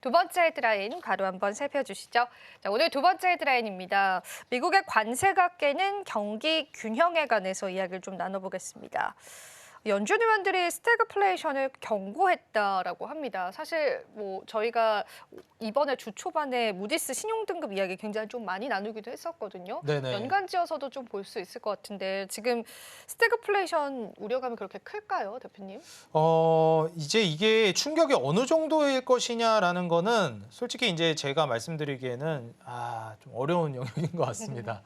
두 번째 헤드라인 바로 한번 살펴주시죠. 자, 오늘 두 번째 헤드라인입니다. 미국의 관세가 깨는 경기 균형에 관해서 이야기를 좀 나눠보겠습니다. 연준 의원들이 스태그플레이션을 경고했다라고 합니다. 사실 뭐 저희가 이번에 주 초반에 무디스 신용등급 이야기 굉장히 좀 많이 나누기도 했었거든요. 네네. 연간지어서도 좀 볼 수 있을 것 같은데 지금 스태그플레이션 우려감이 그렇게 클까요, 대표님? 이제 이게 충격이 어느 정도일 것이냐라는 거는 솔직히 이제 제가 말씀드리기에는 좀 어려운 영역인 것 같습니다.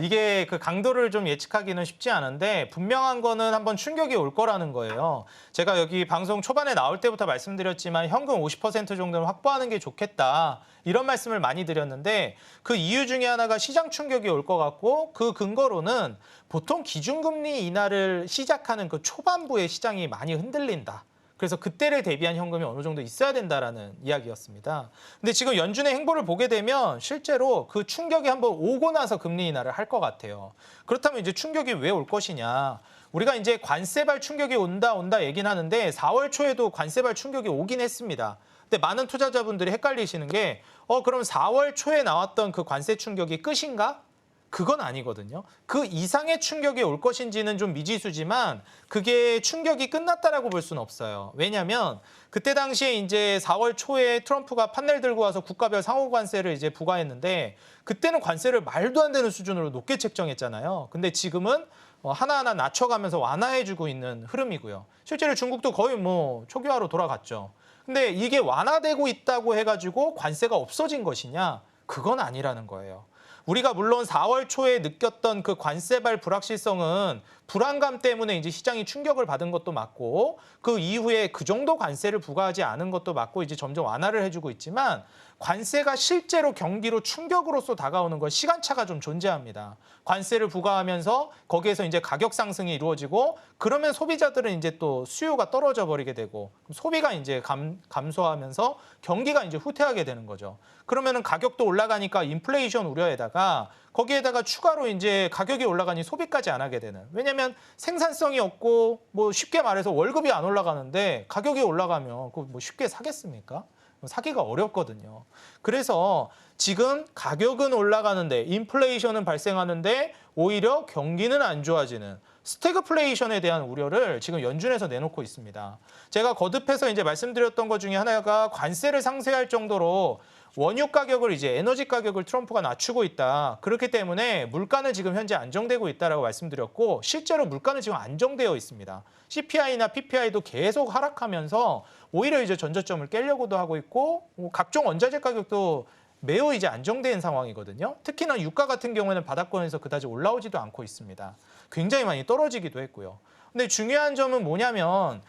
이게 그 강도를 좀 예측하기는 쉽지 않은데 분명한 거는 한번 충격이 올 거라는 거예요. 제가 여기 방송 초반에 나올 때부터 말씀드렸지만 현금 50% 정도는 확보하는 게 좋겠다. 이런 말씀을 많이 드렸는데 그 이유 중에 하나가 시장 충격이 올 것 같고 그 근거로는 보통 기준금리 인하를 시작하는 그 초반부에 시장이 많이 흔들린다. 그래서 그때를 대비한 현금이 어느 정도 있어야 된다라는 이야기였습니다. 근데 지금 연준의 행보를 보게 되면 실제로 그 충격이 한번 오고 나서 금리 인하를 할 것 같아요. 그렇다면 이제 충격이 왜 올 것이냐. 우리가 이제 관세발 충격이 온다 얘기는 하는데 4월 초에도 관세발 충격이 오긴 했습니다. 근데 많은 투자자분들이 헷갈리시는 게 그럼 4월 초에 나왔던 그 관세 충격이 끝인가? 그건 아니거든요. 그 이상의 충격이 올 것인지는 좀 미지수지만 그게 충격이 끝났다라고 볼 수는 없어요. 왜냐하면 그때 당시에 이제 4월 초에 트럼프가 판넬 들고 와서 국가별 상호 관세를 이제 부과했는데 그때는 관세를 말도 안 되는 수준으로 높게 책정했잖아요. 근데 지금은 하나하나 낮춰가면서 완화해주고 있는 흐름이고요. 실제로 중국도 거의 뭐 초기화로 돌아갔죠. 근데 이게 완화되고 있다고 해가지고 관세가 없어진 것이냐? 그건 아니라는 거예요. 우리가 물론 4월 초에 느꼈던 그 관세발 불확실성은 불안감 때문에 이제 시장이 충격을 받은 것도 맞고 그 이후에 그 정도 관세를 부과하지 않은 것도 맞고 이제 점점 완화를 해주고 있지만 관세가 실제로 경기로 충격으로서 다가오는 건 시간차가 좀 존재합니다. 관세를 부과하면서 거기에서 이제 가격 상승이 이루어지고 그러면 소비자들은 이제 또 수요가 떨어져 버리게 되고 소비가 이제 감소하면서 경기가 이제 후퇴하게 되는 거죠. 그러면은 가격도 올라가니까 인플레이션 우려에다가 거기에다가 추가로 이제 가격이 올라가니 소비까지 안 하게 되는. 왜냐면 생산성이 없고 뭐 쉽게 말해서 월급이 안 올라가는데 가격이 올라가면 그거 뭐 쉽게 사겠습니까? 사기가 어렵거든요. 그래서 지금 가격은 올라가는데 인플레이션은 발생하는데 오히려 경기는 안 좋아지는 스태그플레이션에 대한 우려를 지금 연준에서 내놓고 있습니다. 제가 거듭해서 이제 말씀드렸던 것 중에 하나가 관세를 상쇄할 정도로 원유 가격을 이제 에너지 가격을 트럼프가 낮추고 있다. 그렇기 때문에 물가는 지금 현재 안정되고 있다라고 말씀드렸고 실제로 물가는 지금 안정되어 있습니다. CPI나 PPI도 계속 하락하면서 오히려 이제 전저점을 깨려고도 하고 있고 각종 원자재 가격도 매우 이제 안정된 상황이거든요. 특히나 유가 같은 경우에는 바닥권에서 그다지 올라오지도 않고 있습니다. 굉장히 많이 떨어지기도 했고요. 근데 중요한 점은 뭐냐면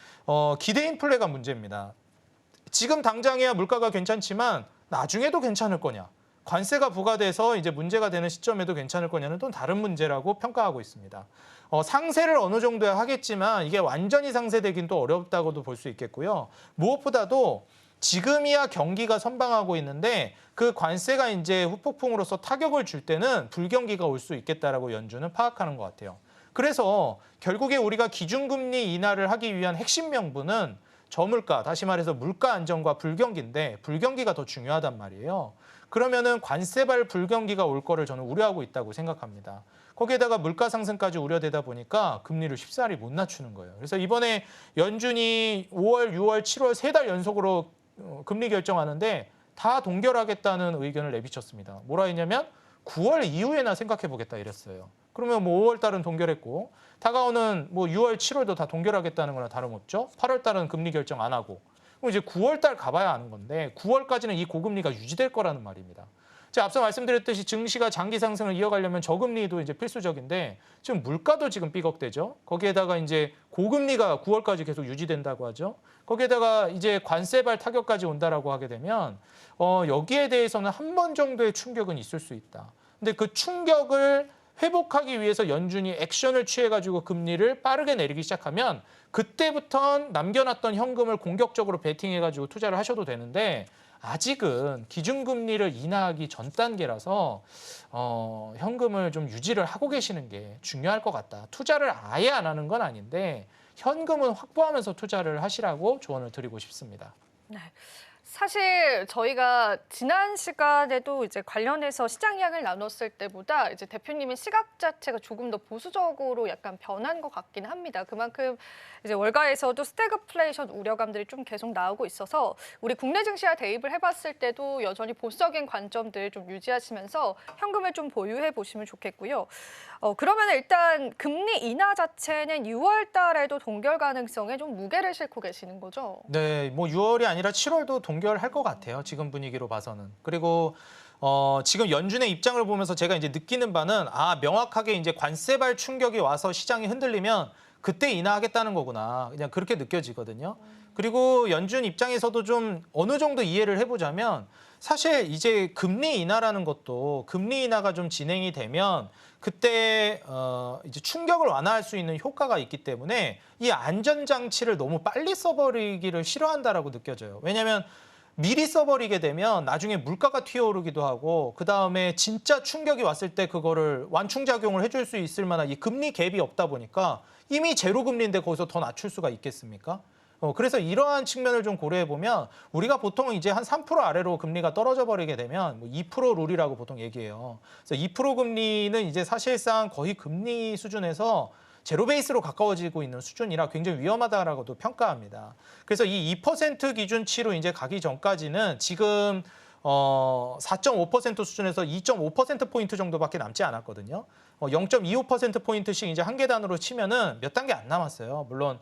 기대 인플레가 문제입니다. 지금 당장이야 물가가 괜찮지만 나중에도 괜찮을 거냐? 관세가 부과돼서 이제 문제가 되는 시점에도 괜찮을 거냐는 또 다른 문제라고 평가하고 있습니다. 상세를 어느 정도야 하겠지만 이게 완전히 상세되긴 또 어렵다고도 볼 수 있겠고요. 무엇보다도 지금이야 경기가 선방하고 있는데 그 관세가 이제 후폭풍으로서 타격을 줄 때는 불경기가 올 수 있겠다라고 연준은 파악하는 것 같아요. 그래서 결국에 우리가 기준금리 인하를 하기 위한 핵심 명분은 저물가, 다시 말해서 물가 안정과 불경기인데 불경기가 더 중요하단 말이에요. 그러면은 관세발 불경기가 올 거를 저는 우려하고 있다고 생각합니다. 거기에다가 물가 상승까지 우려되다 보니까 금리를 쉽사리 못 낮추는 거예요. 그래서 이번에 연준이 5월, 6월, 7월 3달 연속으로 금리 결정하는데 다 동결하겠다는 의견을 내비쳤습니다. 뭐라 했냐면 9월 이후에나 생각해 보겠다 이랬어요. 그러면 뭐 5월 달은 동결했고 다가오는 뭐 6월, 7월도 다 동결하겠다는 거나 다름없죠. 8월 달은 금리 결정 안 하고. 그럼 이제 9월 달 가봐야 아는 건데 9월까지는 이 고금리가 유지될 거라는 말입니다. 제가 앞서 말씀드렸듯이 증시가 장기 상승을 이어가려면 저금리도 이제 필수적인데 지금 물가도 지금 삐걱대죠. 거기에다가 이제 고금리가 9월까지 계속 유지된다고 하죠. 거기에다가 이제 관세발 타격까지 온다라고 하게 되면 여기에 대해서는 한 번 정도의 충격은 있을 수 있다. 근데 그 충격을 회복하기 위해서 연준이 액션을 취해가지고 금리를 빠르게 내리기 시작하면 그때부터 남겨놨던 현금을 공격적으로 베팅해가지고 투자를 하셔도 되는데 아직은 기준금리를 인하하기 전 단계라서 현금을 좀 유지를 하고 계시는 게 중요할 것 같다. 투자를 아예 안 하는 건 아닌데 현금은 확보하면서 투자를 하시라고 조언을 드리고 싶습니다. 네. 사실 저희가 지난 시간에도 이제 관련해서 시장 이야기를 나눴을 때보다 이제 대표님의 시각 자체가 조금 더 보수적으로 약간 변한 것 같긴 합니다. 그만큼 이제 월가에서도 스태그플레이션 우려감들이 좀 계속 나오고 있어서 우리 국내 증시와 대입을 해봤을 때도 여전히 보수적인 관점들 좀 유지하시면서 현금을 좀 보유해 보시면 좋겠고요. 그러면 일단 금리 인하 자체는 6월 달에도 동결 가능성에 좀 무게를 싣고 계시는 거죠? 네, 뭐 6월이 아니라 7월도 동결할 것 같아요. 지금 분위기로 봐서는. 그리고 지금 연준의 입장을 보면서 제가 이제 느끼는 바는 명확하게 이제 관세발 충격이 와서 시장이 흔들리면 그때 인하하겠다는 거구나. 그냥 그렇게 느껴지거든요. 그리고 연준 입장에서도 좀 어느 정도 이해를 해보자면 사실 이제 금리 인하라는 것도 금리 인하가 좀 진행이 되면 그때 이제 충격을 완화할 수 있는 효과가 있기 때문에 이 안전장치를 너무 빨리 써버리기를 싫어한다라고 느껴져요. 왜냐하면 미리 써버리게 되면 나중에 물가가 튀어오르기도 하고 그다음에 진짜 충격이 왔을 때 그거를 완충작용을 해줄 수 있을 만한 이 금리 갭이 없다 보니까 이미 제로 금리인데 거기서 더 낮출 수가 있겠습니까? 그래서 이러한 측면을 좀 고려해 보면 우리가 보통 이제 한 3% 아래로 금리가 떨어져 버리게 되면 뭐 2% 룰이라고 보통 얘기해요. 그래서 2% 금리는 이제 사실상 거의 금리 수준에서 제로 베이스로 가까워지고 있는 수준이라 굉장히 위험하다라고도 평가합니다. 그래서 이 2% 기준치로 이제 가기 전까지는 지금 4.5% 수준에서 2.5%포인트 정도밖에 남지 않았거든요. 0.25%포인트씩 이제 한 계단으로 치면은 몇 단계 안 남았어요. 물론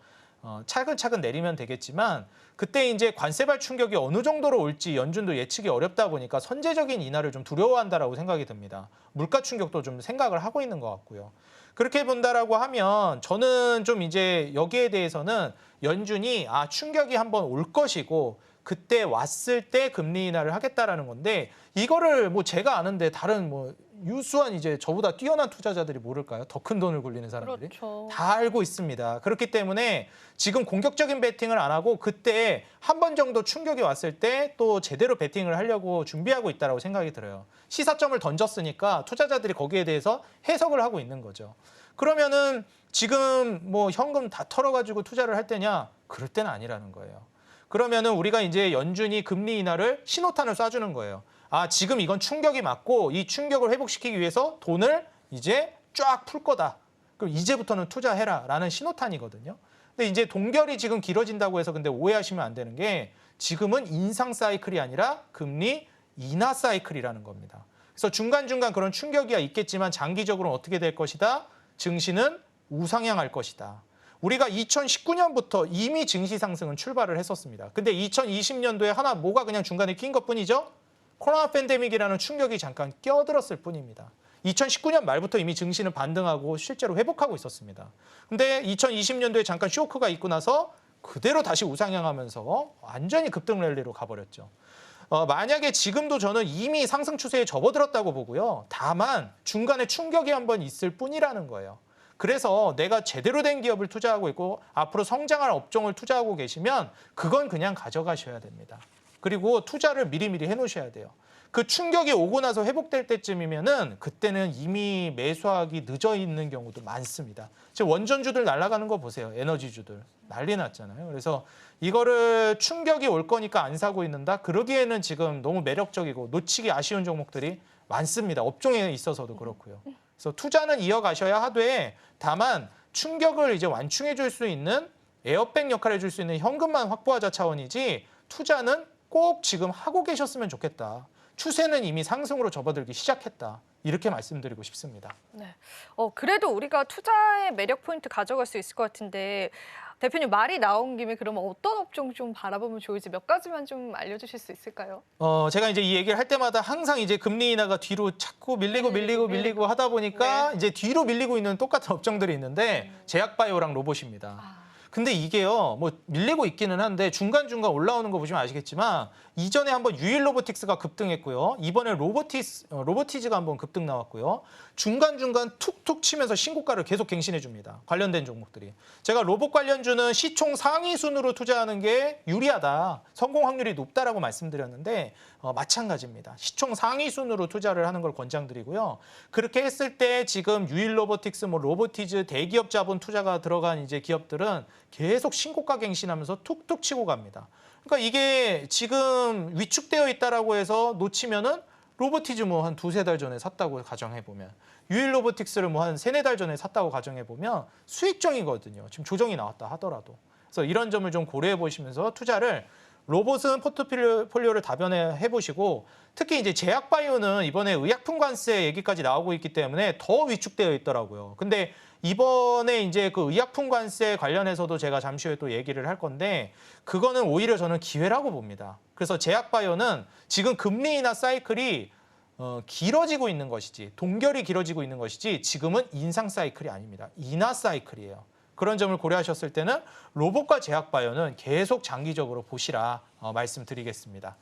차근차근 내리면 되겠지만 그때 이제 관세발 충격이 어느 정도로 올지 연준도 예측이 어렵다 보니까 선제적인 인하를 좀 두려워한다라고 생각이 듭니다. 물가 충격도 좀 생각을 하고 있는 것 같고요. 그렇게 본다라고 하면 저는 좀 이제 여기에 대해서는 연준이 충격이 한번 올 것이고 그때 왔을 때 금리 인하를 하겠다라는 건데 이거를 뭐 제가 아는데 다른 뭐 유수한 이제 저보다 뛰어난 투자자들이 모를까요? 더 큰 돈을 굴리는 사람들이 그렇죠. 다 알고 있습니다. 그렇기 때문에 지금 공격적인 베팅을 안 하고 그때 한 번 정도 충격이 왔을 때 또 제대로 베팅을 하려고 준비하고 있다라고 생각이 들어요. 시사점을 던졌으니까 투자자들이 거기에 대해서 해석을 하고 있는 거죠. 그러면은 지금 뭐 현금 다 털어가지고 투자를 할 때냐? 그럴 때는 아니라는 거예요. 그러면은 우리가 이제 연준이 금리 인하를 신호탄을 쏴주는 거예요. 지금 이건 충격이 맞고 이 충격을 회복시키기 위해서 돈을 이제 쫙 풀 거다. 그럼 이제부터는 투자해라라는 신호탄이거든요. 근데 이제 동결이 지금 길어진다고 해서 근데 오해하시면 안 되는 게 지금은 인상 사이클이 아니라 금리 인하 사이클이라는 겁니다. 그래서 중간중간 그런 충격이 있겠지만 장기적으로는 어떻게 될 것이다? 증시는 우상향할 것이다. 우리가 2019년부터 이미 증시 상승은 출발을 했었습니다. 근데 2020년도에 하나 뭐가 그냥 중간에 낀 것뿐이죠? 코로나 팬데믹이라는 충격이 잠깐 껴들었을 뿐입니다. 2019년 말부터 이미 증시는 반등하고 실제로 회복하고 있었습니다. 근데 2020년도에 잠깐 쇼크가 있고 나서 그대로 다시 우상향하면서 완전히 급등 랠리로 가버렸죠. 만약에 지금도 저는 이미 상승 추세에 접어들었다고 보고요. 다만 중간에 충격이 한번 있을 뿐이라는 거예요. 그래서 내가 제대로 된 기업을 투자하고 있고 앞으로 성장할 업종을 투자하고 계시면 그건 그냥 가져가셔야 됩니다. 그리고 투자를 미리미리 해놓으셔야 돼요. 그 충격이 오고 나서 회복될 때쯤이면은 그때는 이미 매수하기 늦어 있는 경우도 많습니다. 지금 원전주들 날아가는 거 보세요. 에너지주들 난리 났잖아요. 그래서 이거를 충격이 올 거니까 안 사고 있는다. 그러기에는 지금 너무 매력적이고 놓치기 아쉬운 종목들이 많습니다. 업종에 있어서도 그렇고요. 그래서 투자는 이어가셔야 하되 다만 충격을 이제 완충해 줄 수 있는 에어백 역할을 해줄 수 있는 현금만 확보하자 차원이지 투자는 꼭 지금 하고 계셨으면 좋겠다. 추세는 이미 상승으로 접어들기 시작했다. 이렇게 말씀드리고 싶습니다. 네. 그래도 우리가 투자의 매력 포인트 가져갈 수 있을 것 같은데 대표님 말이 나온 김에 그러면 어떤 업종 좀 바라보면 좋을지 몇 가지만 좀 알려주실 수 있을까요? 제가 이제 이 얘기를 할 때마다 항상 이제 금리 인하가 뒤로 자꾸 밀리고 하다 보니까 이제 뒤로 밀리고 있는 똑같은 업종들이 있는데 제약바이오랑 로봇입니다. 근데 이게요, 뭐 밀리고 있기는 한데 중간중간 올라오는 거 보시면 아시겠지만 이전에 한번 유일 로보틱스가 급등했고요. 이번에 로보티즈가 한번 급등 나왔고요. 중간중간 툭툭 치면서 신고가를 계속 갱신해 줍니다. 관련된 종목들이. 제가 로봇 관련주는 시총 상위 순으로 투자하는 게 유리하다. 성공 확률이 높다라고 말씀드렸는데 마찬가지입니다. 시총 상위 순으로 투자를 하는 걸 권장드리고요. 그렇게 했을 때 지금 유일 로보틱스, 뭐 로보티즈, 대기업 자본 투자가 들어간 이제 기업들은 계속 신고가 갱신하면서 툭툭 치고 갑니다. 그러니까 이게 지금 위축되어 있다라고 해서 놓치면은 로보티즈 뭐 한 두세 달 전에 샀다고 가정해 보면 유일 로보틱스를 뭐 한 세네 달 전에 샀다고 가정해 보면 수익정이거든요. 지금 조정이 나왔다 하더라도. 그래서 이런 점을 좀 고려해 보시면서 투자를 로봇은 포트폴리오를 다변해 보시고 특히 이제 제약바이오는 이번에 의약품 관세 얘기까지 나오고 있기 때문에 더 위축되어 있더라고요. 근데 이번에 이제 그 의약품 관세 관련해서도 제가 잠시 후에 또 얘기를 할 건데 그거는 오히려 저는 기회라고 봅니다. 그래서 제약바이오는 지금 금리 인하 사이클이 길어지고 있는 것이지 동결이 길어지고 있는 것이지 지금은 인상 사이클이 아닙니다. 인하 사이클이에요. 그런 점을 고려하셨을 때는 로봇과 제약바이오는 계속 장기적으로 보시라 말씀드리겠습니다.